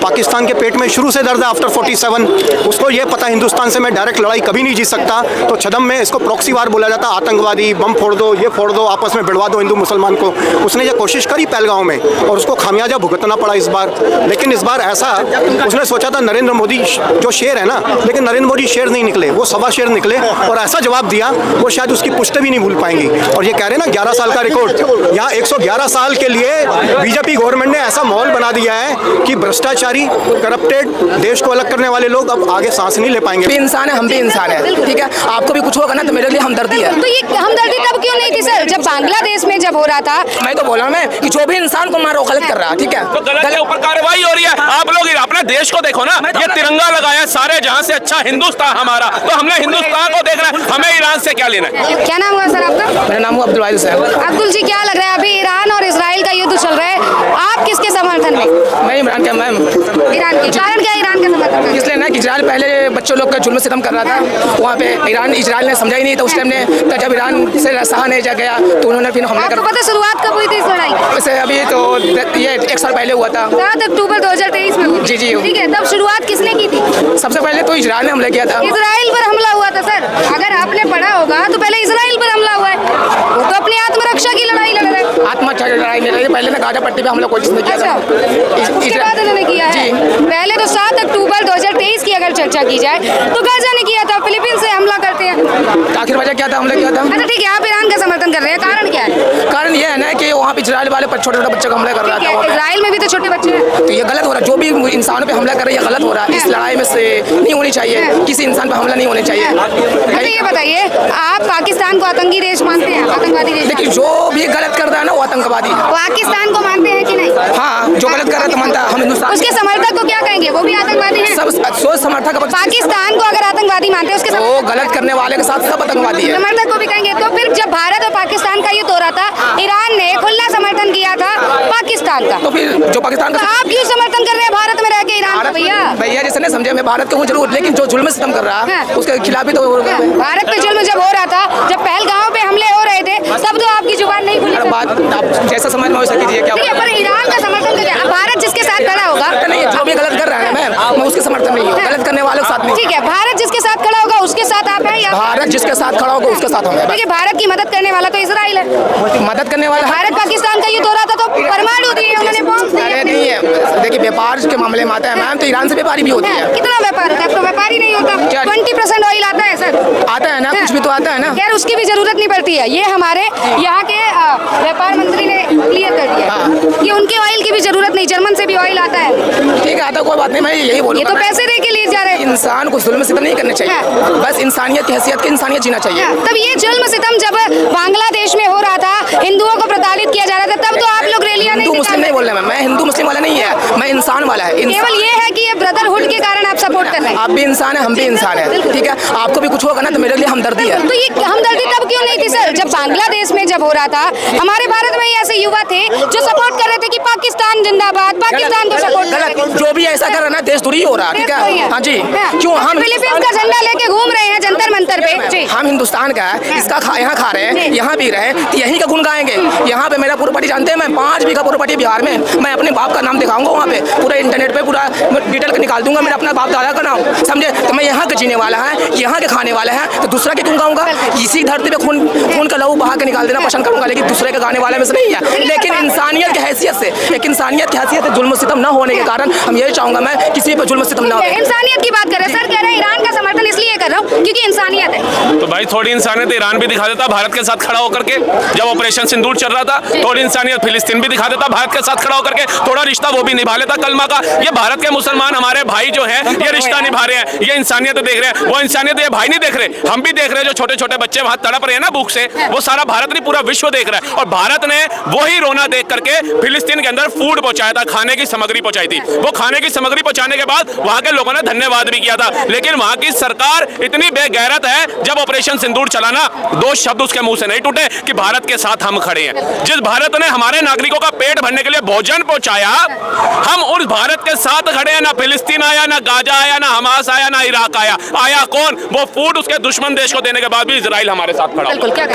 पाकिस्तान के पेट में शुरू से दर्द है आफ्टर 47। उसको ये पता हिंदुस्तान से मैं डायरेक्ट लड़ाई कभी नहीं जीत सकता, तो छदम में इसको प्रॉक्सी वार बोला जाता, आतंकवादी, बम फोड़ दो, ये फोड़ दो, आपस में भिड़वा दो हिंदू मुसलमान को। उसने ये कोशिश करी पहलगांव में और उसको खामियाजा भुगतना पड़ा इस बार। लेकिन इस बार ऐसा उसने सोचा था नरेंद्र मोदी जो शेर है ना, लेकिन नरेंद्र मोदी शेर नहीं निकले, वो सवा शेर निकले और ऐसा जवाब दिया वो शायद उसकी पुश्ते भी नहीं भूल पाएंगी। और ये कह रहे हैं ना 11 साल का रिकॉर्ड, यहाँ 111 साल के लिए बीजेपी गवर्नमेंट ने ऐसा माहौल बना दिया है कि भ्रष्टाचारी, करप्टेड, देश को अलग करने वाले लोग अब आगे सांस नहीं ले पाएंगे। भी इंसान है, हम भी इंसान है, ठीक है। आपको भी कुछ होगा ना तो मेरे लिए हमदर्दी है। तो ये हमदर्दी तब क्यों नहीं थी सर, जब बांग्लादेश में जब हो रहा था? मैं तो बोल रहा हूँ मैं कि जो भी इंसान को मारो गलत कर रहा है, ठीक है, तो गलत के ऊपर कार्रवाई हो रही है। आप लोग अपने देश को देखो ना, ये तिरंगा लगाया सारे जहां से अच्छा हिंदुस्तान हमारा, तो हमने हिंदुस्तान को देखना है, हमें ईरान से क्या लेना है। क्या नाम हुआ सर आपका? मेरा नाम हुआ अब्दुल वाहिद हुसैन। अब्दुल जी, क्या लग रहा है अभी ईरान और इजराइल का युद्ध चल रहा है, आप किसके समर्थन में? मैं इमरान का मैम। ईरान के कारण क्या ईरान का समर्थन में? इसलिए ना कि इजराइल पहले बच्चों लोग का जुल्म सितम कर रहा था, वहाँ पे इजराइल ने समझा ही नहीं था उस टाइम ने, तो जब ईरान से सहा नहीं जा गया तो उन्होंने फिर हमला आपको पता शुरुआत कब हुई थी इस लड़ाई? वैसे अभी तो ये 1 साल पहले हुआ था, 7 अक्टूबर 2023 में हुई। जी। ठीक है, तब शुरुआत किसने की थी? सबसे पहले तो इजराइल ने हमला किया था। इजराइल पर हमला हुआ था सर, अगर आपने पढ़ा होगा तो पहले इजराइल पर हमला हुआ है, वो तो अपनी आत्मरक्षा की लड़ाई लड़ रहे हैं। आत्मरक्षा की लड़ाई में पहले ना गाजा पट्टी पे हमला कोई जिसने किया था, उसके बाद उन्होंने किया है। पहले तो 7 अक्टूबर 2023 की अगर चर्चा की जाए तो गाजा ने किया था, फिलीपीन से हमला करते हैं। आखिर वजह क्या था, हमला किया था? अच्छा ठीक है, आप ईरान का समर्थन कर रहे हैं, कारण क्या है? कारण ये है ना कि वहाँ पे इजराइल वाले छोटे छोटे बच्चे को हमला कर रहा था। इजराइल में भी तो छोटे बच्चे हैं, तो ये गलत हो रहा है, जो भी इंसानों पे हमला कर रहा है ये गलत हो रहा है। इस लड़ाई में से नहीं होनी चाहिए, किसी इंसान पे हमला नहीं होना चाहिए। अच्छा ये बताइए, आप पाकिस्तान को आतंकी देश मानते हैं, आतंकवादी देश? लेकिन जो भी गलत कर रहा है ना वो आतंकवादी है। पाकिस्तान को मानते हैं कि नहीं? हाँ, जो गलत कर रहा है तो मानता है, हम हिंदुस्तान। उसके समर्थक को क्या कहेंगे, वो भी आतंकवादी है? सब सोच समर्थक पाकिस्तान को अगर आतंकवादी मानते हैं, उसके वो गलत करने वाले के साथ सब आतंकवादी है। समर्थक को भी कहेंगे। तो फिर जब भारत और पाकिस्तान का युद्ध हो रहा था, ईरान ने खुला समर्थन किया था पाकिस्तान का, तो फिर जो पाकिस्तान का, आप क्यों समर्थन कर रहे हैं भारत में रह के ईरान को? भैया जैसे नहीं समझे, मैं भारत को हूँ जरूर, लेकिन जो जुल्म सितम कर रहा है उसके खिलाफ ही तो भारत पे जुल्म जब हो रहा था, जब पहलगांव पे हमले हो रहे थे, तब तो आपकी जुबान नहीं खुली। बात आप जैसा समझ में हो सकीजिए क्या पर ईरान का समर्थन कर रहे हैं, भारत जिसके साथ खड़ा होगा नहीं, जो भी गलत कर रहा है मैं उसके समर्थन नहीं हूँ, गलत करने वालों के साथ नहीं। ठीक है, भारत जिसके साथ खड़ा होगा उसके साथ आप हैं, या भारत जिसके साथ खड़ा होगा उसके साथ हम हैं। देखिए, भारत की मदद करने वाला तो इजराइल है, मदद करने वाला भारत पाकिस्तान का युद्ध हो रहा था तो परमाणु दिए उन्होंने, बॉम्ब दिए। नहीं है, देखिए व्यापार के मामले में आता है मैम, तो ईरान से व्यापारी भी होती है। कितना व्यापार होता है? अब तो व्यापारी नहीं होता, 20% ऑयल आता है सर। आता है ना, कुछ भी तो आता है ना। खैर उसकी भी जरूरत नहीं पड़ती है, ये हमारे यहाँ के व्यापार मंत्री ने क्लियर कर दिया कि उनके ऑयल की भी जरूरत नहीं, जर्मन से भी ऑयल आता है। ठीक है, आता कोई बात नहीं, मैं यही बोलूँगा। ये तो पैसे दे के लिए जा रहे हैं। इंसान को जुल्म सितम नहीं करना चाहिए, बस इंसानियत की हैसियत के इंसानियत जीना चाहिए। तब ये जुल्म सितम जब बांग्लादेश में हो रहा था, हिंदुओं को प्रताड़ित किया जा रहा था, तब तो आप लोग रैलियां नहीं हिंदू मुस्लिम नहीं बोल रहे मैं हिंदू मुस्लिम वाला नहीं है, मैं इंसान वाला है। केवल ये है कि ये ब्रदरहुड के कारण आप सपोर्ट कर रहे हैं। आप भी इंसान है, हम भी इंसान है, ठीक है। आपको भी कुछ होगा ना तो मेरे लिए हमदर्दी है। तो ये हमदर्दी तब क्यों नहीं थी सर, जब बांग्लादेश में जब हो रहा था? हमारे भारत में ऐसे युवा थे जो सपोर्ट कर रहे थे कि पाकिस्तान जिंदाबाद, पाकिस्तान को सपोर्ट कर रहे थे। जो भी ऐसा कर रहा है ना, देशद्रोही हो रहा, ठीक है। हाँ जी, क्यों हम फिलीपींस का झंडा लेके घूम रहे हैं जंतर मंतर पे? हम हिंदुस्तान का है, इसका यहाँ खा रहे हैं, यहाँ पी रहे हैं, तो यहीं का गुण गाएंगे। यहाँ पे मेरा प्रॉपर्टी जानते हैं, मैं 5 बीघा प्रॉपर्टी बिहार में, मैं अपने बाप का नाम दिखाऊंगा वहाँ पे, पूरा इंटरनेट पे पूरा डिटेल निकाल दूंगा, मेरा अपना बाप दादा का नाम, समझे। तो मैं यहाँ के जीने वाला है, यहाँ के खाने वाला है, तो दूसरा के क्यों गाऊंगा? इसी धरती पे खून का लहू बहा के निकाल देना पसंद करूंगा, लेकिन दूसरे के गाने वाले में से नहीं है। लेकिन इंसानियत की हैसियत से, एक इंसानियत की हैसियत से जुल्म सितम न होने के कारण हम यही चाहूंगा मैं किसी पे जुल्म सितम न हो। इंसानियत की बात कर रहे हैं सर, कह रहे हैं ईरान का समर्थन इसलिए कर रहा हूँ क्योंकि इंसानियत है। तो भाई थोड़ी इंसानियत ईरान भी दिखा देता भारत के साथ खड़ा होकर के, जब ऑपरेशन सिंदूर चल रहा था, थोड़ी इंसानियत फिलिस्तीन भी दिखा देता भारत के साथ खड़ा होकर के, थोड़ा रिश्ता वो भी निभा लेता कलमा का। ये भारत के मुसलमान हमारे भाई जो है ये रिश्ता निभा रहे हैं, ये इंसानियत देख रहे हैं, वो इंसानियत ये भाई नहीं देख रहे, हम भी देख रहे हैं। जो छोटे छोटे बच्चे वहां तड़प रहे हैं ना भूख से, वो सारा भारत नहीं पूरा विश्व देख रहा है। और भारत ने वही रोना देख करके फिलिस्तीन के अंदर फूड पहुंचाया था, खाने की सामग्री पहुंचाई थी। वो खाने की सामग्री पहुंचाने आने के बाद वहां के लोगों ने धन्यवाद भी किया था। लेकिन वहां की सरकार इतनी बेगैरत है, जब ऑपरेशन सिंदूर चला ना, दो शब्द उसके मुंह से नहीं टूटे कि भारत के साथ हम खड़े हैं। जिस भारत ने हमारे नागरिकों का पेट भरने के लिए भोजन पहुंचाया, हम उस भारत के साथ खड़े हैं। ना फिलिस्तीन आया, ना गाजा आया, ना हमास आया, ना इराक आया। आया कौन? वो फूड उसके दुश्मन देश को देने के बाद भी इजराइल हमारे साथ खड़ा। बिल्कुल, क्या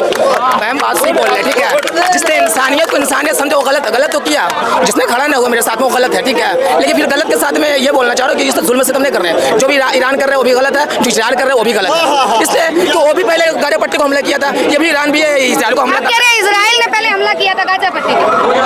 मैम बात सही बोल रहे हैं, ठीक है। जिसने इंसानियत को इंसानियत समझे वो गलत तो किया, जिसने खड़ा ना हुआ मेरे साथ में वो गलत है, ठीक है। लेकिन फिर गलत के साथ में ये बोलना चाह रहा हूँ कि इस जुल्म से नहीं कर रहे हैं। जो भी ईरान कर रहे हैं वो भी गलत है, जो इजराइल कर रहे हैं वो भी गलत है। इसलिए तो वो भी पहले गाजा पट्टी को हमला किया था, ये भी ईरान भी है इजराइल को हमला कह रहे हैं इजराइल ने पहले हमला किया था गाजा पट्टी पे,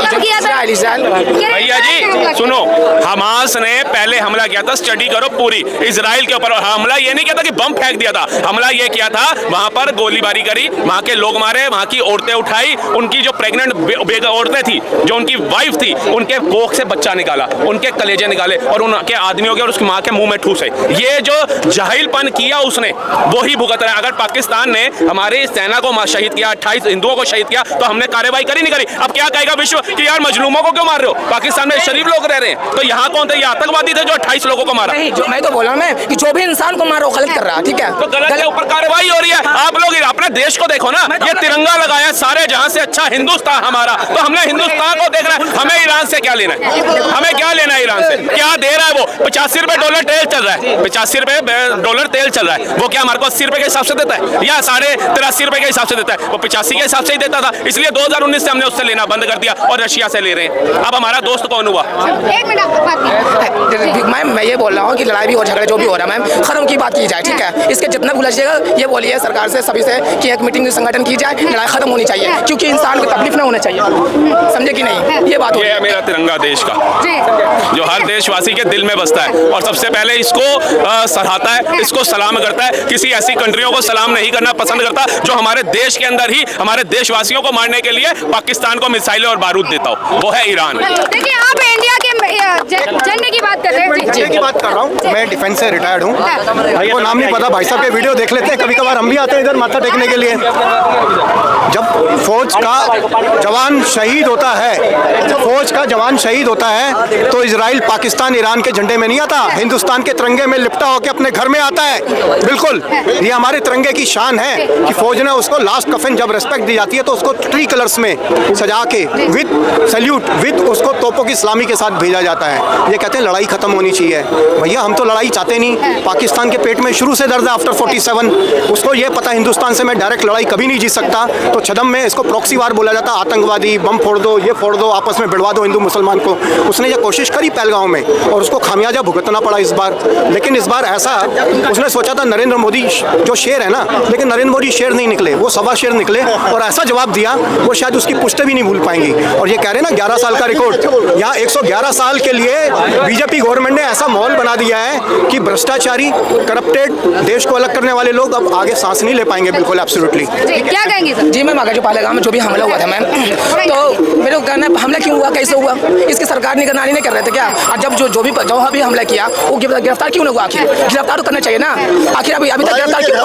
कब किया था? इजराइल भैया जी सुनो, हमास ने पहले हमला किया था, स्टडी करो पूरी, इजराइल के ऊपर। हमला ये नहीं किया था कि बम फेंक दिया था, हमला ये किया था वहां पर गोलीबारी करी, वहां के लोग मारे, वहां की औरतें उठाई, उनकी जो प्रेग्नेंट औरतें थी, जो उनकी वाइफ थी, उनके कोख से बच्चा निकाला, उनके कलेजे निकाले और उनके आदमियों के और उसकी माँ के मुंह में ठूसे। ये जो जाहिलपन किया उसने, वो ही भुगत रहा है। अगर पाकिस्तान ने हमारी सेना को शहीद किया, 28 हिंदुओं को शहीद किया, तो हमने कार्रवाई करी नहीं करी? अब क्या कहेगा विश्व कि यार मजलूमों को क्यों मार रहे हो? पाकिस्तान में शरीफ लोग रह रहे हैं, तो यहाँ कौन थे? ये आतंकवादी थे जो 28 लोगों को मारा। नहीं, जो मैं तो बोल रहा हूँ मैं कि जो भी इंसान को मारो गलत कर रहा है, ठीक है। तो गलत के ऊपर कार्रवाई हो रही है। आप लोग अपने देश को देखो ना, ये तिरंगा लगाया सारे जहां से अच्छा हिंदुस्तान हमारा, तो हमने हिंदुस्तान को देखना है। हमें ईरान से क्या लेना है? हमें क्या लेना है ईरान से? क्या दे रहा है वो? 85 रुपए डॉलर तेल चल रहा है, 85 रुपए डॉलर तेल चल रहा है। वो क्या हमारे को 80 रुपए के हिसाब से देता है या 83.5 रुपए के हिसाब से देता है? वो 85 के हिसाब से ही देता था, इसलिए 2019 से हमने उससे लेना बंद कर दिया और रशिया से ले रहे हैं। अब हमारा दोस्त कौन हुआ? एक मिनट मैम मैं ये बोल रहा हूँ कि लड़ाई भी और झगड़े जो भी हो रहा है मैम, खत्म की बात की जाए, ठीक है। इसके जितना उलझिएगा ये बोलिए सरकार से, सभी से कि एक मीटिंग संगठन की जाए, लड़ाई खत्म होनी चाहिए, क्योंकि इंसान को तकलीफ ना होना चाहिए, समझे कि नहीं? ये बात ये है मेरा तिरंगा देश का, जो हर देशवासी के दिल में बसता है और सबसे पहले इसको सराहता है, इसको सलाम करता है। किसी ऐसी कंट्रियों को सलाम नहीं करना पसंद करता जो हमारे देश के अंदर ही हमारे देशवासियों को मारने के लिए पाकिस्तान को मिसाइलें और बारूद देता हो, वो है ईरान। देखिए आप इंडिया के झंडे की बात कर रहे हैं, झंडे की बात कर रहा हूँ। मैं डिफेंस से रिटायर्ड हूँ, वो नाम नहीं पता, भाई साहब के वीडियो देख लेते हैं, कभी कभार हम भी आते हैं इधर माथा टेकने के लिए। जब फौज का जवान शहीद होता है, जब फौज का जवान शहीद होता है, तो इजराइल पाकिस्तान ईरान के झंडे में नहीं आता, हिंदुस्तान के तिरंगे में लिपटा होकर अपने घर में आता है। बिल्कुल, ये हमारे तिरंगे की शान है कि फौज ने उसको लास्ट कफन जब रिस्पेक्ट दी जाती है तो उसको 3 कलर्स में सजा के विद सैल्यूट विद उसको तोपों की सलामी के साथ भेजा जाता है। ये कहते हैं लड़ाई खत्म होनी चाहिए। भैया हम तो लड़ाई चाहते नहीं, पाकिस्तान के पेट में शुरू से दर्द है आफ्टर 47। उसको ये पता हिंदुस्तान से मैं डायरेक्ट लड़ाई कभी नहीं जीत सकता, तो छदम में इसको प्रॉक्सी वार बोला जाता, आतंकवादी, बम फोड़ दो, ये फोड़ दो, आपस में भिड़वा दो हिंदू मुसलमान को। उसने ये कोशिश करी पहलगांव में और उसको खामियाजा भुगतना पड़ा इस बार। लेकिन इस बार ऐसा उसने सोचा था नरेंद्र मोदी जो शेर है ना, लेकिन नरेंद्र मोदी शेर नहीं निकले, वो सवा शेर निकले और ऐसा जवाब दिया वो शायद उसकी पुश्ते भी नहीं भूल पाएंगी। और ये कह रहे हैं ना 11 साल का रिकॉर्ड, यहाँ 111 साल के लिए बीजेपी गवर्नमेंट ने ऐसा माहौल बना दिया है कि भ्रष्टाचारी, करप्टेड, देश को अलग करने वाले लोग अब आगे सांस नहीं ले पाएंगे। बिल्कुल एब्सोल्युटली। क्या कहेंगे सर? जी मैम, आगे जो पहलगाम में जो भी हमला हुआ था मैम, तो मेरे को कहना है हमला क्यों हुआ, कैसे हुआ, इसकी सरकार निगरानी नहीं कर रहे थे क्या? और जब जो भी हमला किया वो गिरफ्तार क्यों नहीं हुआ? आखिर गिरफ्तार तो करना चाहिए ना, आखिर अभी तक गिरफ्तार क्यों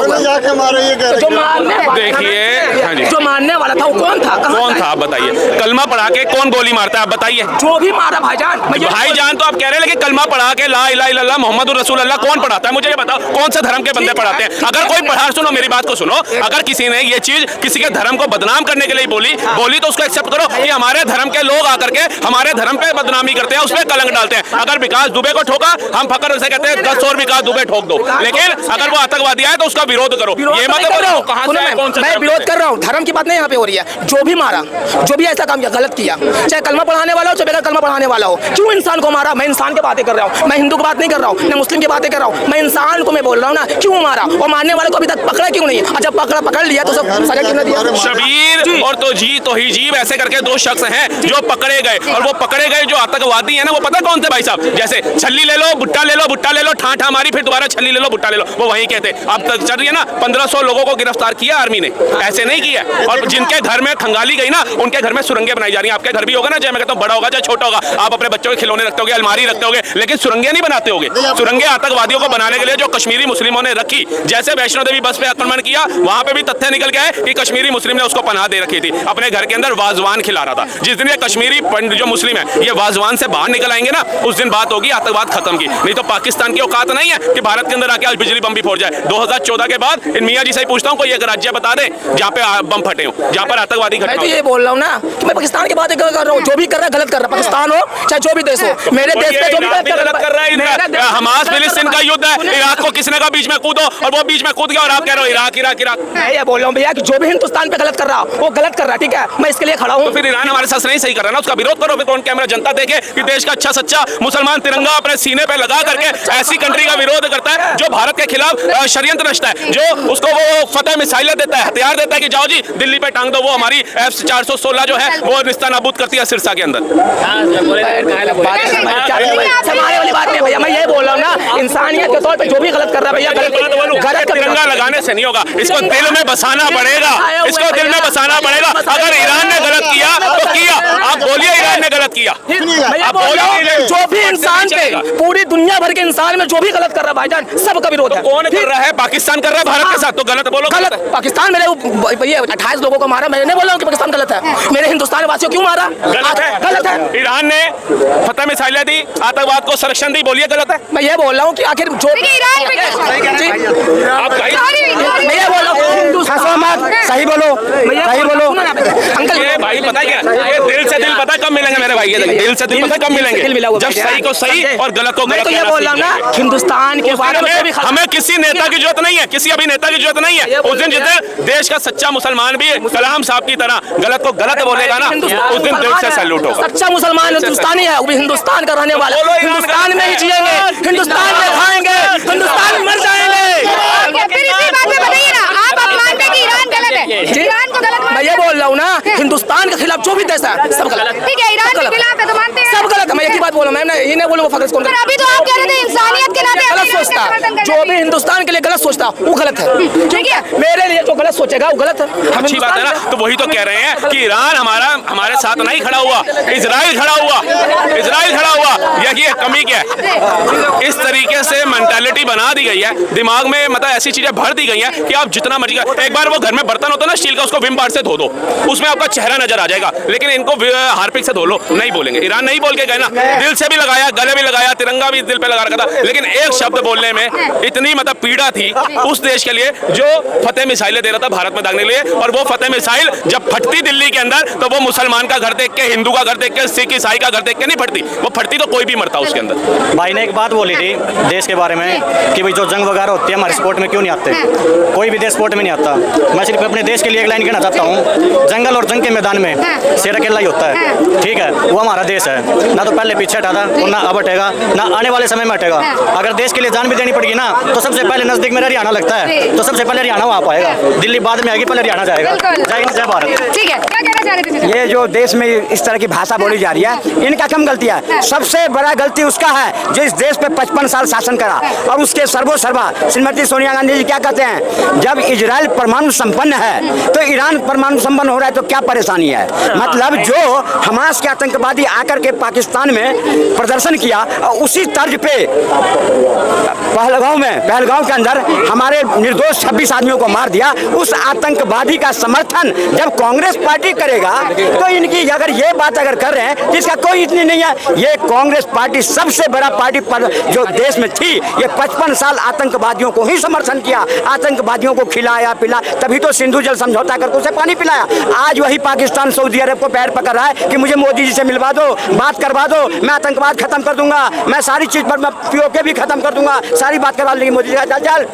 हुआ? देखिए जो मारने वाला था वो कौन था, कौन था आप बताइए? कलमा पढ़ा के कौन गोली मारता है आप बताइए? जो भी मारा भाईजान, भाईजान तो आप कह रहे हैं, लेकिन कलमा पढ़ा के ला इलाहा इल्लल्लाह मुहम्मदुर रसूलुल्लाह कौन पढ़ाता है? मुझे ये बताओ, कौन से धर्म के बंदे पढ़ाते हैं? अगर कोई पढ़ा, सुनो मेरी बात को सुनो, अगर किसी ने ये चीज किसी के धर्म को बदनाम करने के लिए बोली तो उसको एक्सेप्ट करो कि हमारे धर्म के लोग आकर के हमारे धर्म पे बदनामी करते हैं, उसमें कलंक डालते हैं। अगर विकास दुबे को ठोका, हम फकर से कहते हैं 10 और विकास दुबे ठोक दो, लेकिन अगर वो आतंकवादी है तो उसका विरोध करो। ये मत बोलो कहां से कौन सा मैं विरोध कर रहा हूं, धर्म की बात नहीं यहाँ पे हो रही है। जो भी मारा, जो भी ऐसा काम किया, गलत किया, चाहे कलमा पढ़ाने वाला हो चाहे बगैर कलमा पढ़ाने वाला हो, क्यों इंसान को मारा? मैं इंसान की बातें कर रहा हूँ, मैं हिंदू की बात नहीं कर रहा हूँ, मैं मुस्लिम की बातें कर रहा हूँ, मैं इंसान को मैं बोल रहा हूँ ना, क्यों मारा? और मारने वाले को अभी तक पकड़ा क्यों नहीं? अच्छा पकड़ लिया तो सब सजा क्यों नहीं दिया? शबीर और तोहीजीब ऐसे करके 2 शख्स हैं जो पकड़े गए, और वो पकड़े गए जो आतंकवादी है ना, वो पता कौन थे भाई साहब? जैसे छल्ली ले लो, भुट्टा ले लो, भुट्टा ले लो, ठा मारी, फिर दोबारा छल्ली ले लो, भुट्टा ले लो, वो वही कहते। अब तक चल रही है ना, 1500 लोगों को गिरफ्तार किया आर्मी ने, ऐसे नहीं किया। और जिनके घर में खंगाली गई ना, उनके घर में सुरंगें बनाई जा रही हैं। आपके घर भी होगा ना, चाहे मैं कहता हूँ बड़ा होगा चाहे छोटा होगा, आप अपने बच्चों के खिलौने रखते होगे, अलमारी रखते होगे, लेकिन सुरंगें नहीं बनाते होगे। सुरंगें आतंकवादियों को बनाने के लिए जो कश्मीरी मुस्लिमों ने रखी, जैसे वैष्णो देवी बस पे आक्रमण किया, वहां पे भी तथ्य निकल गया है कि कश्मीरी मुस्लिम ने उसको पनाह दे रखी थी, अपने घर के अंदर वाजवान खिला रहा था। जिस दिन ये कश्मीरी जो मुस्लिम है ये वाजवान से बाहर निकल आएंगे ना, उस दिन बात होगी आतंकवाद खत्म की। नहीं तो पाकिस्तान की औकात नहीं है कि भारत के अंदर आके आज बिजली बम भी फोड़ जाए। 2014 के बाद इन मियां जी से ही पूछता हूँ, कोई एक राज्य बता दे जहाँ पे बम फटे हो, जहाँ पर आतंकवादी मैं घटना तो हो। ये बोल रहा हूँ ना कि मैं पाकिस्तान की बात कर रहा हूँ, जो भी कर रहा है गलत कर रहा है, पाकिस्तान हो चाहे जो भी देश हो, मेरे देश पे जो भी गलत कर रहा है। हमास फिलिस्तीन का युद्ध है, इराक को किसने कहा बीच में कूदो, और वो बीच में कूद गया और आप कह रहे हो इराक इराक इराक। मैं ये बोल रहा हूँ भैया कि जो भी हिंदुस्तान पे गलत कर रहा वो गलत कर रहा है, ठीक है, मैं इसके लिए खड़ा हूँ। तो फिर ईरान हमारे साथ नहीं सही कर रहा है ना, उसका विरोध करो फिर, कौन कैमरा जनता देखे कि देश का अच्छा सच्चा मुसलमान तिरंगा अपने सीने पे लगा करके ऐसी कंट्री का विरोध करता है जो भारत के खिलाफ षड्यंत्र रचता है, जो उसको वो फतेह मिसाइलें देता है, हथियार देता है कि जाओ जी दिल्ली पे टांग दो, वो हमारी F-416 जो है वो निस्तानाबूद करती है सिरसा के अंदर। समाने वाली बात नहीं भैया, मैं ये बोल रहा हूँ ना, इंसानियत के तौर पे जो भी गलत कर रहा है भैया गलत तिरंगा लगाने से नहीं होगा, इसको दिल में बसाना पड़ेगा, इसको दिल में बसाना पड़ेगा। अगर ईरान ने गलत किया तो किया, आप बोलिए ईरान ने गलत किया, आप बोलिए जो भी इंसान पे, पूरी दुनिया भर के इंसान में जो भी गलत कर रहा है भाईजान, सबका विरोध है। कौन कर रहा है? पाकिस्तान कर रहा है भारत के साथ, तो गलत बोलो। गलत पाकिस्तान मेरे 28 लोगों को मारा, मैं नहीं बोल रहा हूँ कि पाकिस्तान गलत है, मेरे हिंदुस्तान वासियों क्यों मारा? गलत है। ईरान ने फतेह मिसाइलें दी, आतंकवाद को संरक्षण दी, बोलिए गलत है। मैं ये बोल रहा हूँ कि आखिर जो ईरान पे आप मैं ये बोल रहा हूँ सही बोलो, सही बोलो अंकल। ये भाई पता है क्या, ये दिल से दिल पता कब मिलेंगे मेरे भाई, ये दिल से दिल पता कब मिलेंगे, जब सही को सही और गलत को गलत। तो ये बोल रहा हूँ ना, हिंदुस्तान के बारे में हमें किसी नेता की जरूरत नहीं है, किसी अभिनेता की जरूरत नहीं है। उस दिन जिस देश का सच्चा मुसलमान भी कलाम साहब की तरह गलत को गलत बोलेगा ना, उस दिन दिल से सैल्यूट होगा। सच्चा मुसलमान हिंदुस्तानी है, वो भी हिंदुस्तान का रहने वाला, हिंदुस्तान में ही जिएंगे, हिंदुस्तान में खाएंगे, हिंदुस्तान में मर जाएंगे। फिर इसी बात पे बताइए ना, आप मानते हैं कि ईरान गलत है, ईरान को गलत मैं ये बोल रहा हूँ ना, हिंदुस्तान के खिलाफ जो भी देश है सब गलत। ठीक है, ईरान के खिलाफ है तो मानते हैं, सब गलत है। मैं एक ही बात बोल रहा हूँ, मैं ये नहीं बोलूँ फखर कौन। अभी तो आप कह रहे थे इंसानियत के नाते गलत सोचता, जो भी हिंदुस्तान के लिए गलत सोचता वो गलत है, ठीक है। मेरे लिए जो गलत सोचेगा वो गलत है। अच्छी बात है ना, तो वही तो कह रहे हैं कि ईरान हमारे साथ नहीं खड़ा हुआ, इजराइल खड़ा हुआ, इजराइल खड़ा हुआ। यही कमी क्या है, इस तरीके से मेंटालिटी बना दी गई है दिमाग में, मतलब ऐसी चीजें भर दी गई हैं कि आप जितना मर्जी, एक बार वो घर में बर्तन होता है ना स्टील का, उसको विम बार से धो दो, उसमें आपका चेहरा नजर आ जाएगा, लेकिन इनको हार्पिक से धो लो, नहीं बोलेंगे। ईरान नहीं बोल के गए ना, दिल से भी लगाया, गले भी लगाया, तिरंगा भी दिल पे लगा रखा था, लेकिन एक शब्द बोलने में इतनी मतलब पीड़ा थी उस देश के लिए जो फतेह मिसाइलें दे रहा था भारत में दागने के लिए, और वो फतेह मिसाइल जब फटती दिल्ली के अंदर तो वो मुसलमान का घर देख के, हिंदू का घर देख के, सिख ईसाई का घर देख के नहीं फटती, वो फटती तो कोई भी मरता उसके अंदर। भाई ने एक बात बोली थी देश के बारे में कि भाई जो जंग वगैरह होती है हमारे स्पोर्ट में क्यों नहीं आते, कोई भी देश स्पोर्ट में नहीं आता। मैं सिर्फ अपने देश के लिए एक लाइन कहना चाहता हूँ, जंगल और जंग के मैदान में शेर अकेला ही होता है, ठीक है, वो हमारा देश है, ना तो पहले पीछे हटा था और ना अब हटेगा, ना आने वाले समय में हटेगा। अगर देश के लिए जान भी देनी पड़ेगी ना, तो सबसे पहले नजदीक में हरियाणा लगता है, तो सबसे पहले हरियाणा वहाँ पाएगा, दिल्ली बाद में आएगी, पहले हरियाणा जाएगा। जय हिंद, जय भारत। ठीक है, क्या कहना चाह रहे थे? ये जो देश में इस तरह की भाषा बोली जा रही है, इनका कम गलती है, सबसे बड़ा गलती उसका है जो इस देश पे 55 साल शासन करा, और उसके सर्वोसर्वा श्रीमती सोनिया गांधी जी क्या कहते हैं, जब इजराइल परमाणु संपन्न है तो ईरान परमाणु संपन्न हो रहा है, तो क्या परेशानी है। मतलब जो हमास के आतंकवादी आकर के पाकिस्तान में प्रदर्शन किया, उसी तर्ज पे पहलगांव के अंदर हमारे निर्दोष 26 आदमियों को मार दिया, उस आतंकवादी का समर्थन जब कांग्रेस पार्टी करेगा तो इनकी अगर ये बात अगर कर रहे हैं जिसका कोई इतनी नहीं है, ये कांग्रेस पार्टी सबसे बड़ा पार्टी पर जो देश में थी, ये 55 साल आतंकवादियों को ही समर्थन किया, आतंकवादियों को खिलाया पिला, तभी तो सिंधु जल समझौता करके उसे पानी पिलाया। आज वही पाकिस्तान सऊदी अरब को पैर पकड़ रहा है कि मुझे मोदी जी से मिलवा दो, बात करवा दो, मैं आतंकवाद खत्म कर दूंगा, मैं सारी चीज पर मैं पीओके भी खत्म कर दूंगा, सारी बात करवा लेंगे मोदी जी का, चल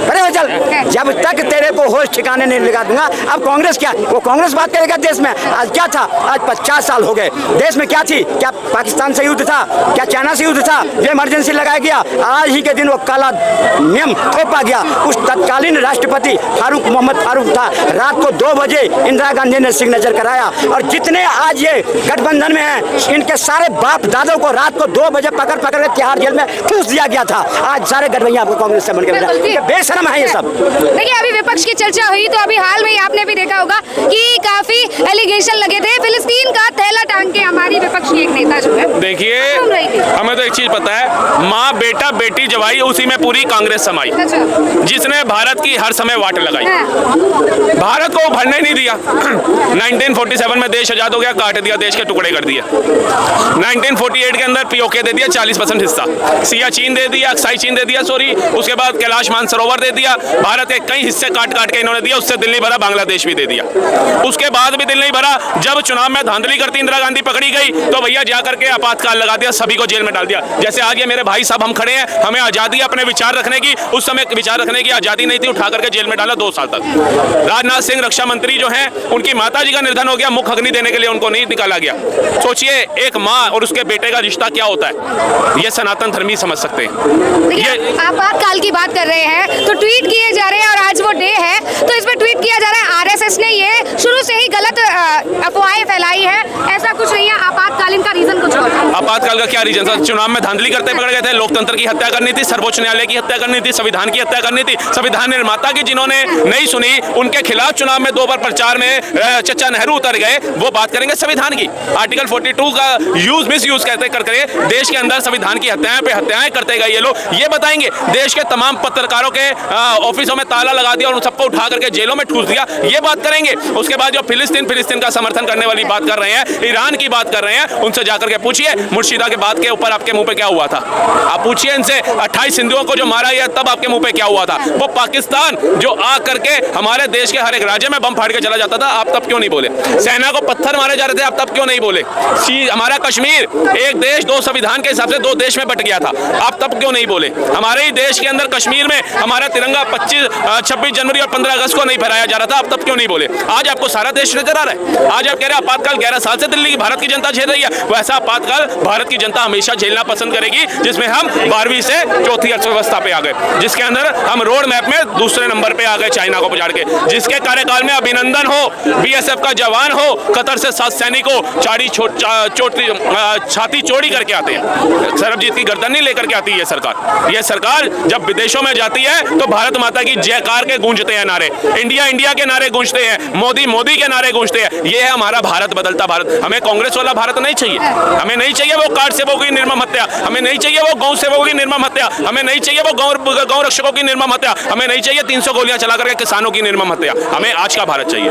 अरे हो चल, जब तक तेरे को होश ठिकाने नहीं लगा दूंगा। अब कांग्रेस क्या, वो कांग्रेस बात करेगा देश में। आज क्या था, आज 50 साल हो गए, देश में क्या थी, क्या पाकिस्तान से युद्ध था, क्या चाइना से युद्ध था, जो इमरजेंसी लगाया गया, आज ही के दिन वो काला नियम थोपा गया। उस तत्कालीन राष्ट्रपति फारूक मोहम्मद फारूक था, रात को 2 बजे इंदिरा गांधी ने सिग्नेचर कराया, और जितने आज ये गठबंधन में हैं, इनके सारे बाप दादों को रात को 2 बजे पकड़ के तिहाड़ जेल में ठूस दिया गया था। आज सारे गठबंधन आपको कांग्रेस से बन के बेशरम है ये सब। देखिए, अभी विपक्ष की चर्चा हुई तो अभी हाल में ही आपने भी देखा होगा कि काफी एलिगेशन लगे थे। फिलिस्तीन का थैला टांग के हमारी विपक्षी एक नेता जो है देखिए, घूम रही थी। हमें तो एक चीज पता है, माँ बेटा बेटी जवाई उसी में पूरी कांग्रेस समाई, अच्छा। जिसने भारत की हर समय वाट लगाई, हाँ। भारत को उभरने नहीं दिया। 1947 में देश आजाद हो गया, काट दिया, देश के टुकड़े कर दिए। 1948 के अंदर पीओके दे दिया 40% हिस्सा, सियाचिन दे दिया, अक्साई चीन दे दिया, सॉरी, उसके बाद कैलाश मानसरोवर दे दिया, भारत के कई हिस्से काट काट के इन्होंने दिया, उससे दिल नहीं भरा, बांग्लादेश भी दे दिया। उसके बाद भी दिल नहीं भरा, जब चुनाव में धांधली करती इंदिरा गांधी पकड़ी गई तो भैया जाकर के आपातकाल लगा दिया, सभी को जेल में डाल दिया। जैसे आज ये मेरे भाई साहब हम खड़े हैं, हमें आजादी अपने विचार रखने की, उस समय विचार रखने की आजादी नहीं थी, उठा करके जेल में डाला 2 साल तक। राजनाथ सिंह रक्षा मंत्री जो हैं, उनकी माता जी का निधन हो गया, मुख अग्नि देने के लिए उनको नहीं निकाला गया। सोचिए एक माँ और उसके बेटे का रिश्ता क्या होता है, ये सनातन धर्मी समझ सकते हैं। देखिए, आपातकाल की बात कर रहे हैं तो ट्वीट किए जा रहे हैं, और आज वो डे है तो इसमें ट्वीट किया जा रहा है आरएसएस ने ये शुरू से ही गलत अफवाहें फैलाई है, ऐसा कुछ नहीं है। आपातकालीन का रीजन कुछ और है। आपातकाल का क्या रीजन था? चुनाव में धांधली करते पकड़े गए थे, लोकतंत्र की हत्या करनी थी, सर्वोच्च न्यायालय की हत्या करनी थी, संविधान की हत्या करनी थी, संविधान निर्माता की जिन्होंने नहीं सुनी, उनके खिलाफ चुनाव में 2 बार प्रचार में चचा नेहरू उतर गए। वो बात करेंगे संविधान की, आर्टिकल 42 का यूज मिस यूज कहते करके देश के अंदर संविधान की हत्याएं पे हत्याएं करते गए ये लोग, ये बताएंगे। देश के तमाम पत्रकारों के ऑफिसों में ताला लगा दिया और उन सबको उठा करके जेलों में ठूस दिया, ये बात करेंगे। उसके बाद जो फिलिस्तीन का समर्थन करने वाली बात कर रहे हैं, ईरान की बात कर रहे हैं, उनसे जाकर के पूछिए मुर्शिदा के बात के ऊपर आपके मुंह पे क्या हुआ था। आप पूछिए इनसे 28 हिंदुओं को जो मारा गया तब आपके मुंह पे क्या हुआ था। वो पाकिस्तान जो आ करके हमारे देश के हर एक राज्य में बम फाड़ के चला जाता था, आप तब क्यों नहीं बोले। सेना को पत्थर मारे जा रहे थे, आप तब क्यों नहीं बोले। हमारा कश्मीर एक देश 2 संविधान के हिसाब से 2 देश में बट गया था, आप तब क्यों नहीं बोले। हमारे ही देश के अंदर कश्मीर में हमारा तिरंगा 26 जनवरी और 15 अगस्त को नहीं फहराया जा रहा था, आप तब क्यों नहीं बोले। आज आपको सारा देश नजर आ रहा है। आज आप कह रहे हैं आपातकाल 11 साल से दिल्ली की भारत की जनता झेल रही है, वैसा आपातकाल भारत की जनता हमेशा झेलना पसंद करेगी, जिसमें हम 12वीं से 4थी अर्थव्यवस्था पे आ गए, जिसके अंदर हम रोड मैप में दूसरे नंबर पे आ गए चाइना को पछाड़ के, जिसके कार्यकाल में अभिनंदन हो, बीएसएफ का जवान हो, कतर से 7 सैनिकों छाती चौड़ी करके आते हैं, सरबजीत की गर्दन नहीं लेकर के आती है सरकार। यह सरकार जब विदेशों में जाती है तो भारत माता की जयकार के गूंजते हैं नारे, इंडिया इंडिया के नारे गूंजते हैं, मोदी मोदी के नारे गूंजते हैं। ये है हमारा भारत, बदलता भारत। हमें कांग्रेस वाला भारत नहीं चाहिए, हमें नहीं चाहिए वो कार्ड सेवकों की निर्मम हत्या, हमें नहीं चाहिए वो गौ सेवकों की निर्मम हत्या, हमें नहीं चाहिए वो गौ रक्षकों की निर्मम हत्या, हमें नहीं चाहिए 300 गोलियां चला करके किसानों की निर्मम हत्या। हमें आज का भारत चाहिए।